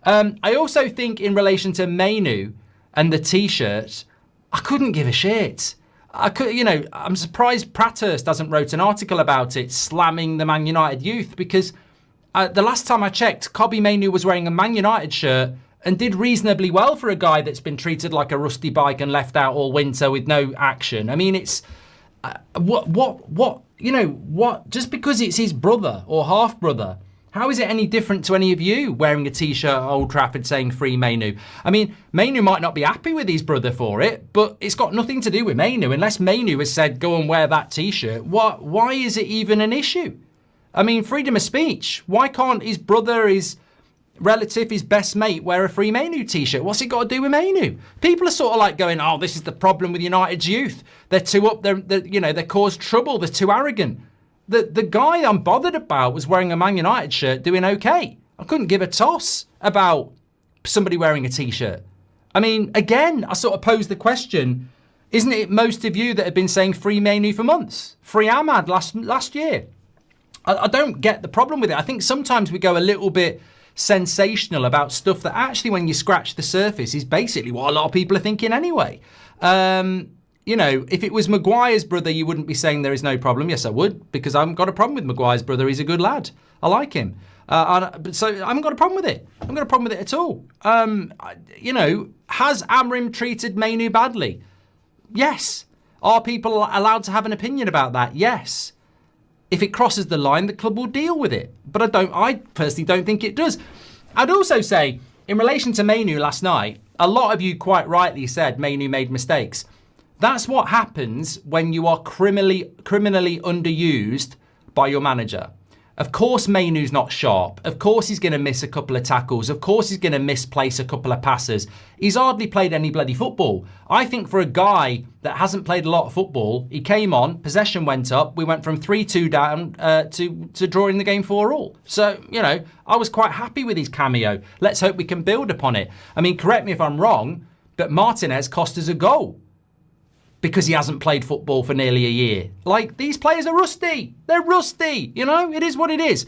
I also think in relation to Mainoo and the T-shirts, I couldn't give a shit. I'm surprised Prathurst hasn't wrote an article about it, slamming the Man United youth, because the last time I checked, Kobbie Mainoo was wearing a Man United shirt and did reasonably well for a guy that's been treated like a rusty bike and left out all winter with no action. I mean, it's just because it's his brother or half brother, how is it any different to any of you wearing a T-shirt at Old Trafford saying free Mainoo? I mean, Mainoo might not be happy with his brother for it, but it's got nothing to do with Mainoo. Unless Mainoo has said, go and wear that T-shirt, why is it even an issue? I mean, freedom of speech. Why can't his brother, his relative, his best mate wear a free Mainoo T-shirt? What's it got to do with Mainoo? People are sort of like going, oh, this is the problem with United's youth. They're too up, they cause trouble, they're too arrogant. The guy I'm bothered about was wearing a Man United shirt doing okay. I couldn't give a toss about somebody wearing a T-shirt. I mean, again, I sort of posed the question, isn't it most of you that have been saying free Mainoo for months? Free Ahmad last year. I don't get the problem with it. I think sometimes we go a little bit sensational about stuff that actually, when you scratch the surface, is basically what a lot of people are thinking anyway. If it was Maguire's brother, you wouldn't be saying there is no problem. Yes, I would, because I haven't got a problem with Maguire's brother. He's a good lad. I like him. So I haven't got a problem with it. I haven't got a problem with it at all. Has Amrim treated Mainoo badly? Yes. Are people allowed to have an opinion about that? Yes. If it crosses the line, the club will deal with it. But I personally don't think it does. I'd also say, in relation to Mainoo last night, a lot of you quite rightly said Mainoo made mistakes. That's what happens when you are criminally underused by your manager. Of course, Mainoo's not sharp. Of course, he's going to miss a couple of tackles. Of course, he's going to misplace a couple of passes. He's hardly played any bloody football. I think for a guy that hasn't played a lot of football, he came on, possession went up. We went from 3-2 down to drawing the game 4-4. So, I was quite happy with his cameo. Let's hope we can build upon it. I mean, correct me if I'm wrong, but Martinez cost us a goal because he hasn't played football for nearly a year. Like, these players are rusty. They're rusty. It is what it is.